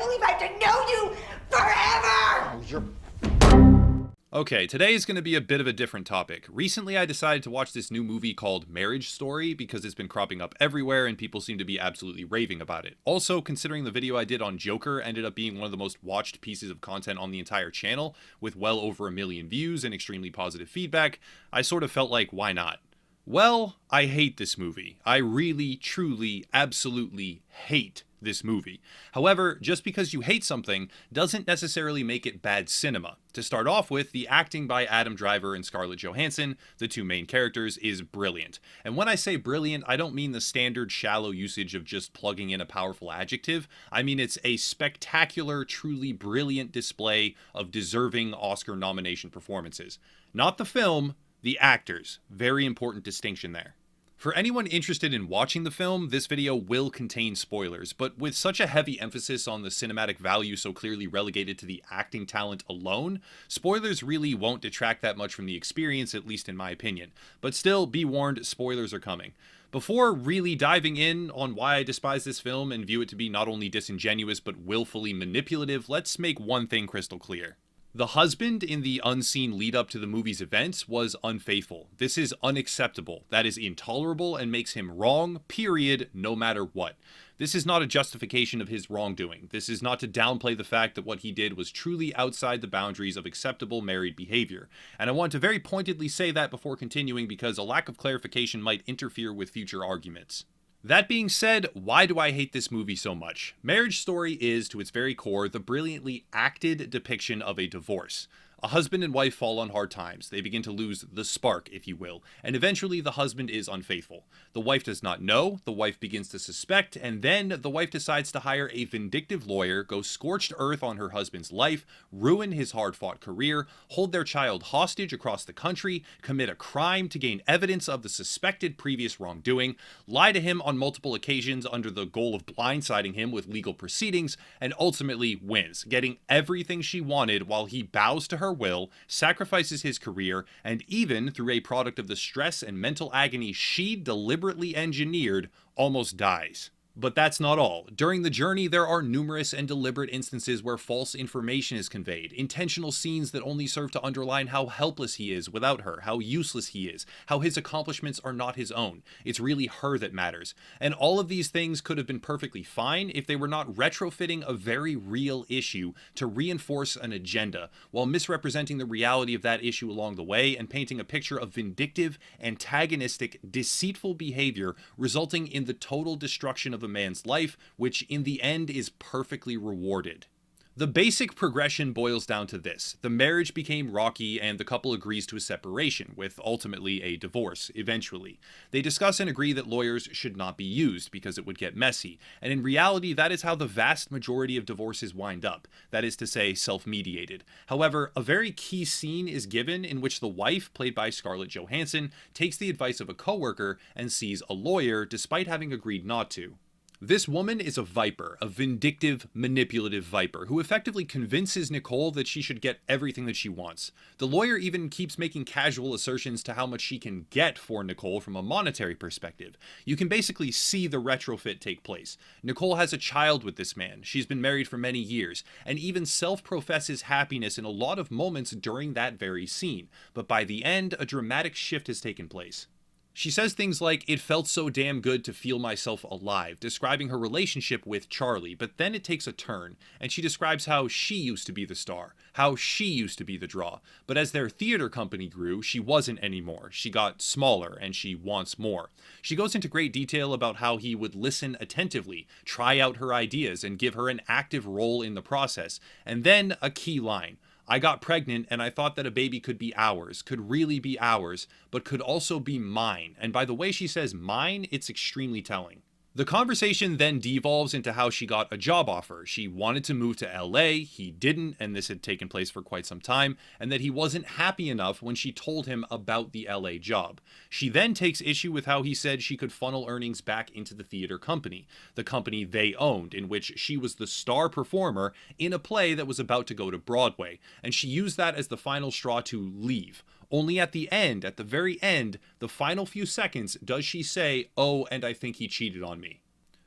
believe I have to know you forever! Oh, you're... Okay, today is going to be a bit of a different topic. Recently I decided to watch this new movie called Marriage Story because it's been cropping up everywhere and people seem to be absolutely raving about it. Also, considering the video I did on Joker ended up being one of the most watched pieces of content on the entire channel, with well over 1 million views and extremely positive feedback, I sort of felt like, why not? Well, I hate this movie. I really, truly, absolutely hate this movie. However, just because you hate something doesn't necessarily make it bad cinema. To start off with, the acting by Adam Driver and Scarlett Johansson, the two main characters, is brilliant. And when I say brilliant, I don't mean the standard shallow usage of just plugging in a powerful adjective. I mean it's a spectacular, truly brilliant display of deserving Oscar nomination performances. Not the film, the actors. Very important distinction there. For anyone interested in watching the film, this video will contain spoilers, but with such a heavy emphasis on the cinematic value so clearly relegated to the acting talent alone, spoilers really won't detract that much from the experience, at least in my opinion. But still, be warned, spoilers are coming. Before really diving in on why I despise this film and view it to be not only disingenuous but willfully manipulative, let's make one thing crystal clear. The husband in the unseen lead up to the movie's events was unfaithful. This is unacceptable. That is intolerable and makes him wrong, period, no matter what. This is not a justification of his wrongdoing. This is not to downplay the fact that what he did was truly outside the boundaries of acceptable married behavior. And I want to very pointedly say that before continuing because a lack of clarification might interfere with future arguments. That being said, why do I hate this movie so much? Marriage Story is, to its very core, the brilliantly acted depiction of a divorce. A husband and wife fall on hard times. They begin to lose the spark, if you will, and eventually the husband is unfaithful. The wife does not know, the wife begins to suspect, and then the wife decides to hire a vindictive lawyer, go scorched earth on her husband's life, ruin his hard-fought career, hold their child hostage across the country, commit a crime to gain evidence of the suspected previous wrongdoing, lie to him on multiple occasions under the goal of blindsiding him with legal proceedings, and ultimately wins, getting everything she wanted while he bows to her will, sacrifices his career, and even, through a product of the stress and mental agony she deliberately engineered, almost dies. But that's not all. During the journey, there are numerous and deliberate instances where false information is conveyed, intentional scenes that only serve to underline how helpless he is without her, how useless he is, how his accomplishments are not his own. It's really her that matters. And all of these things could have been perfectly fine if they were not retrofitting a very real issue to reinforce an agenda, while misrepresenting the reality of that issue along the way and painting a picture of vindictive, antagonistic, deceitful behavior resulting in the total destruction of a man's life, which in the end is perfectly rewarded. The basic progression boils down to this. The marriage became rocky and the couple agrees to a separation, with ultimately a divorce, eventually. They discuss and agree that lawyers should not be used because it would get messy, and in reality that is how the vast majority of divorces wind up, that is to say, self-mediated. However, a very key scene is given in which the wife, played by Scarlett Johansson, takes the advice of a coworker and sees a lawyer despite having agreed not to. This woman is a viper, a vindictive, manipulative viper, who effectively convinces Nicole that she should get everything that she wants. The lawyer even keeps making casual assertions to how much she can get for Nicole from a monetary perspective. You can basically see the retrofit take place. Nicole has a child with this man, she's been married for many years, and even self-professes happiness in a lot of moments during that very scene. But by the end, a dramatic shift has taken place. She says things like, "It felt so damn good to feel myself alive," describing her relationship with Charlie, but then it takes a turn, and she describes how she used to be the star, how she used to be the draw, but as their theater company grew, she wasn't anymore. She got smaller, and she wants more. She goes into great detail about how he would listen attentively, try out her ideas, and give her an active role in the process, and then a key line. "I got pregnant and I thought that a baby could be ours, could really be ours, but could also be mine." And by the way she says mine, it's extremely telling. The conversation then devolves into how she got a job offer. She wanted to move to LA, he didn't, and this had taken place for quite some time, and that he wasn't happy enough when she told him about the LA job. She then takes issue with how he said she could funnel earnings back into the theater company, the company they owned, in which she was the star performer in a play that was about to go to Broadway, and she used that as the final straw to leave. Only at the end, at the very end, the final few seconds, does she say, "Oh, and I think he cheated on me."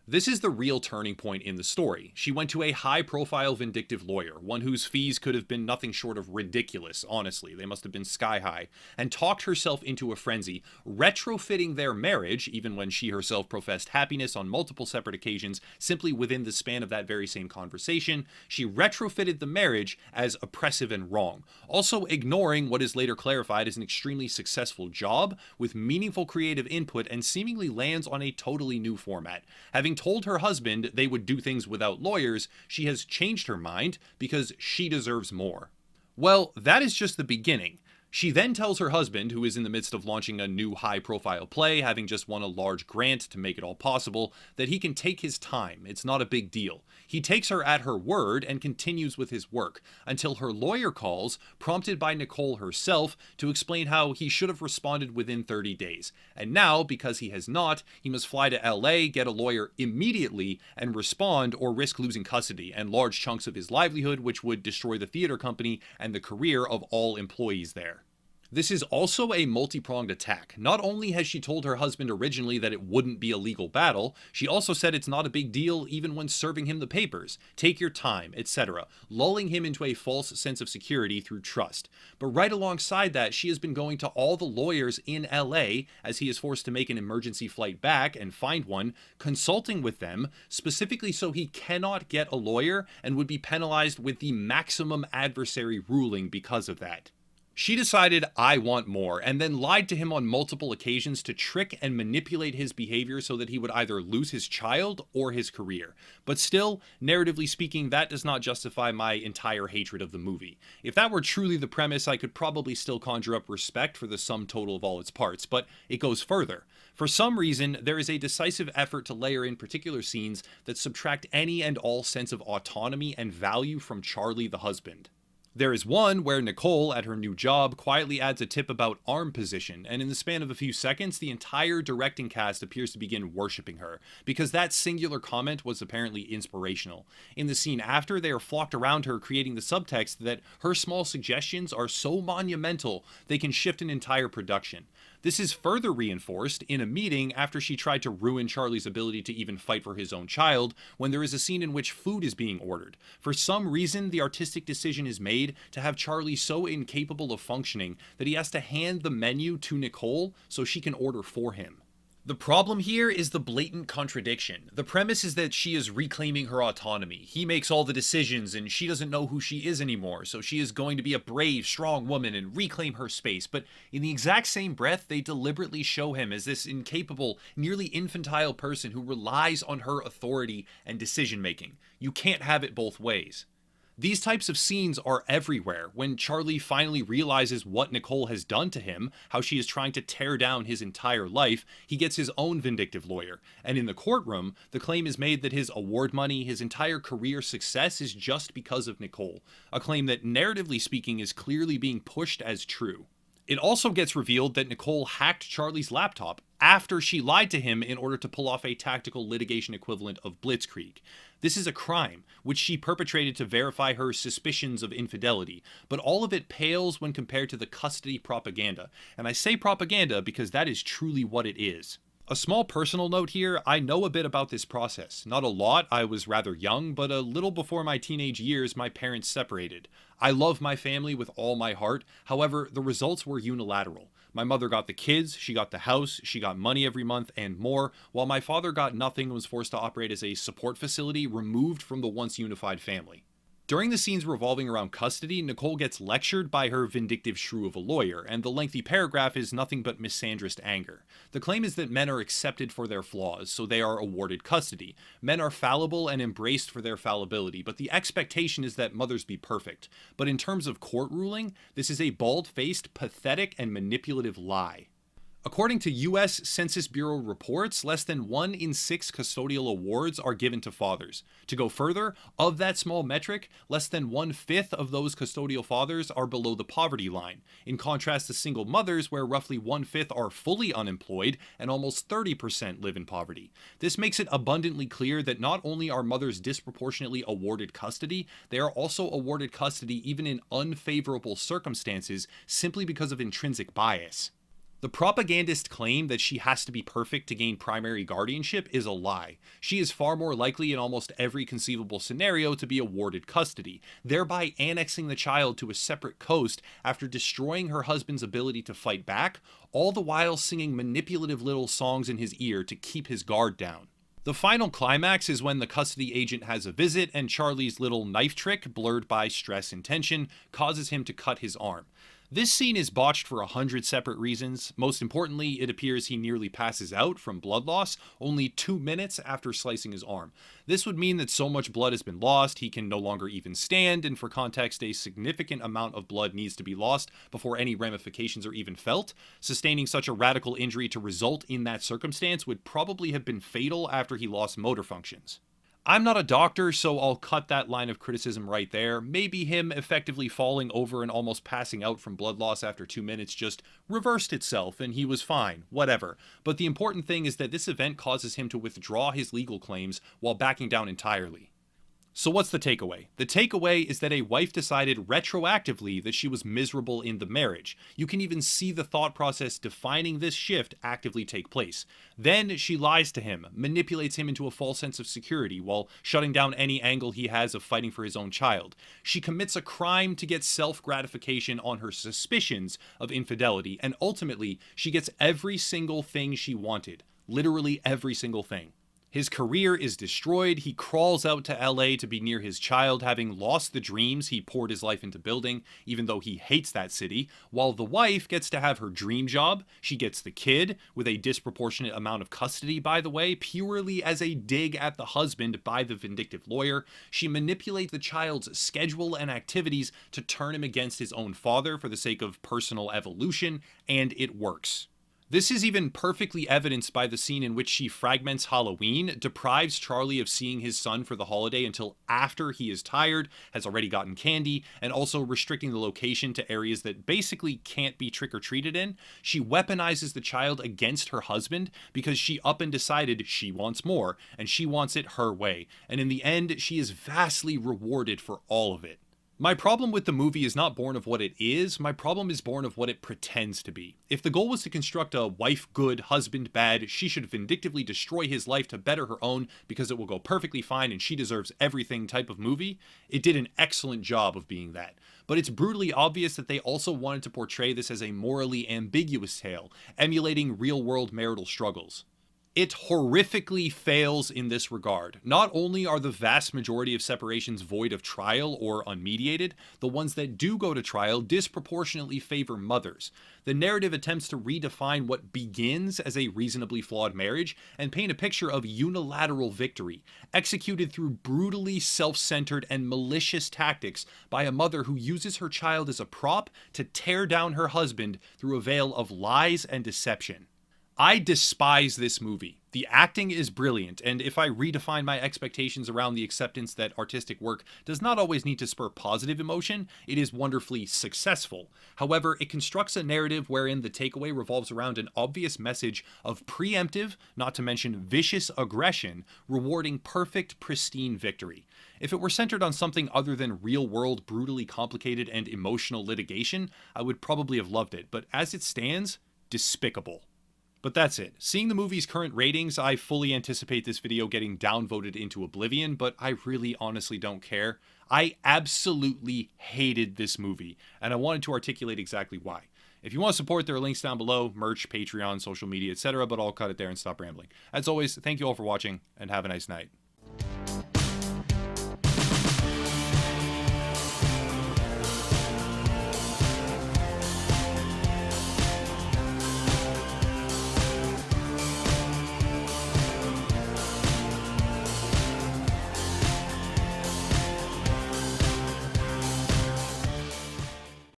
This is the real turning point in the story. She went to a high-profile vindictive lawyer, one whose fees could have been nothing short of ridiculous, honestly. They must have been sky high, and talked herself into a frenzy, retrofitting their marriage, even when she herself professed happiness on multiple separate occasions, simply within the span of that very same conversation. She retrofitted the marriage as oppressive and wrong, also ignoring what is later clarified as an extremely successful job with meaningful creative input, and seemingly lands on a totally new format. Having told her husband they would do things without lawyers, she has changed her mind because she deserves more. Well, that is just the beginning. She then tells her husband, who is in the midst of launching a new high-profile play, having just won a large grant to make it all possible, that he can take his time. It's not a big deal. He takes her at her word and continues with his work, until her lawyer calls, prompted by Nicole herself, to explain how he should have responded within 30 days. And now, because he has not, he must fly to LA, get a lawyer immediately, and respond or risk losing custody and large chunks of his livelihood, which would destroy the theater company and the career of all employees there. This is also a multi-pronged attack. Not only has she told her husband originally that it wouldn't be a legal battle, she also said it's not a big deal even when serving him the papers. Take your time, etc., lulling him into a false sense of security through trust. But right alongside that, she has been going to all the lawyers in LA as he is forced to make an emergency flight back and find one, consulting with them, specifically so he cannot get a lawyer and would be penalized with the maximum adversary ruling because of that. She decided, I want more, and then lied to him on multiple occasions to trick and manipulate his behavior so that he would either lose his child or his career. But still, narratively speaking, that does not justify my entire hatred of the movie. If that were truly the premise, I could probably still conjure up respect for the sum total of all its parts, but it goes further. For some reason, there is a decisive effort to layer in particular scenes that subtract any and all sense of autonomy and value from Charlie the husband. There is one where Nicole, at her new job, quietly adds a tip about arm position, and in the span of a few seconds, the entire directing cast appears to begin worshipping her, because that singular comment was apparently inspirational. In the scene after, they are flocked around her, creating the subtext that her small suggestions are so monumental they can shift an entire production. This is further reinforced in a meeting after she tried to ruin Charlie's ability to even fight for his own child, when there is a scene in which food is being ordered. For some reason, the artistic decision is made to have Charlie so incapable of functioning that he has to hand the menu to Nicole so she can order for him. The problem here is the blatant contradiction. The premise is that she is reclaiming her autonomy. He makes all the decisions and she doesn't know who she is anymore, so she is going to be a brave, strong woman and reclaim her space. But in the exact same breath, they deliberately show him as this incapable, nearly infantile person who relies on her authority and decision making. You can't have it both ways. These types of scenes are everywhere. When Charlie finally realizes what Nicole has done to him, how she is trying to tear down his entire life, he gets his own vindictive lawyer. And in the courtroom, the claim is made that his award money, his entire career success is just because of Nicole. A claim that, narratively speaking, is clearly being pushed as true. It also gets revealed that Nicole hacked Charlie's laptop after she lied to him in order to pull off a tactical litigation equivalent of blitzkrieg. This is a crime, which she perpetrated to verify her suspicions of infidelity, but all of it pales when compared to the custody propaganda. And I say propaganda because that is truly what it is. A small personal note here, I know a bit about this process. Not a lot, I was rather young, but a little before my teenage years, my parents separated. I love my family with all my heart, however, the results were unilateral. My mother got the kids, she got the house, she got money every month and more, while my father got nothing and was forced to operate as a support facility removed from the once unified family. During the scenes revolving around custody, Nicole gets lectured by her vindictive shrew of a lawyer, and the lengthy paragraph is nothing but misandrist anger. The claim is that men are accepted for their flaws, so they are awarded custody. Men are fallible and embraced for their fallibility, but the expectation is that mothers be perfect. But in terms of court ruling, this is a bald-faced, pathetic, and manipulative lie. According to U.S. Census Bureau reports, less than 1 in 6 custodial awards are given to fathers. To go further, of that small metric, less than 1/5 of those custodial fathers are below the poverty line, in contrast to single mothers where roughly 1/5 are fully unemployed and almost 30% live in poverty. This makes it abundantly clear that not only are mothers disproportionately awarded custody, they are also awarded custody even in unfavorable circumstances simply because of intrinsic bias. The propagandist claim that she has to be perfect to gain primary guardianship is a lie. She is far more likely in almost every conceivable scenario to be awarded custody, thereby annexing the child to a separate coast after destroying her husband's ability to fight back, all the while singing manipulative little songs in his ear to keep his guard down. The final climax is when the custody agent has a visit and Charlie's little knife trick, blurred by stress and tension, causes him to cut his arm. This scene is botched for 100 separate reasons. Most importantly, it appears he nearly passes out from blood loss only 2 minutes after slicing his arm. This would mean that so much blood has been lost, he can no longer even stand, and for context, a significant amount of blood needs to be lost before any ramifications are even felt. Sustaining such a radical injury to result in that circumstance would probably have been fatal after he lost motor functions. I'm not a doctor, so I'll cut that line of criticism right there. Maybe him effectively falling over and almost passing out from blood loss after 2 minutes just reversed itself and he was fine, whatever. But the important thing is that this event causes him to withdraw his legal claims while backing down entirely. So what's the takeaway? The takeaway is that a wife decided retroactively that she was miserable in the marriage. You can even see the thought process defining this shift actively take place. Then she lies to him, manipulates him into a false sense of security while shutting down any angle he has of fighting for his own child. She commits a crime to get self-gratification on her suspicions of infidelity, and ultimately she gets every single thing she wanted. Literally every single thing. His career is destroyed, he crawls out to LA to be near his child, having lost the dreams he poured his life into building, even though he hates that city, while the wife gets to have her dream job. She gets the kid, with a disproportionate amount of custody, by the way, purely as a dig at the husband by the vindictive lawyer. She manipulates the child's schedule and activities to turn him against his own father for the sake of personal evolution, and it works. This is even perfectly evidenced by the scene in which she fragments Halloween, deprives Charlie of seeing his son for the holiday until after he is tired, has already gotten candy, and also restricting the location to areas that basically can't be trick-or-treated in. She weaponizes the child against her husband because she up and decided she wants more, and she wants it her way, and in the end, she is vastly rewarded for all of it. My problem with the movie is not born of what it is, my problem is born of what it pretends to be. If the goal was to construct a wife good, husband bad, she should vindictively destroy his life to better her own because it will go perfectly fine and she deserves everything type of movie, it did an excellent job of being that. But it's brutally obvious that they also wanted to portray this as a morally ambiguous tale, emulating real-world marital struggles. It horrifically fails in this regard. Not only are the vast majority of separations void of trial or unmediated, the ones that do go to trial disproportionately favor mothers. The narrative attempts to redefine what begins as a reasonably flawed marriage and paint a picture of unilateral victory, executed through brutally self-centered and malicious tactics by a mother who uses her child as a prop to tear down her husband through a veil of lies and deception. I despise this movie. The acting is brilliant, and if I redefine my expectations around the acceptance that artistic work does not always need to spur positive emotion, it is wonderfully successful. However, it constructs a narrative wherein the takeaway revolves around an obvious message of preemptive, not to mention vicious aggression, rewarding perfect, pristine victory. If it were centered on something other than real-world, brutally complicated and emotional litigation, I would probably have loved it, but as it stands, despicable. But that's it. Seeing the movie's current ratings, I fully anticipate this video getting downvoted into oblivion, but I really honestly don't care. I absolutely hated this movie, and I wanted to articulate exactly why. If you want to support, there are links down below, merch, Patreon, social media, etc., but I'll cut it there and stop rambling. As always, thank you all for watching, and have a nice night.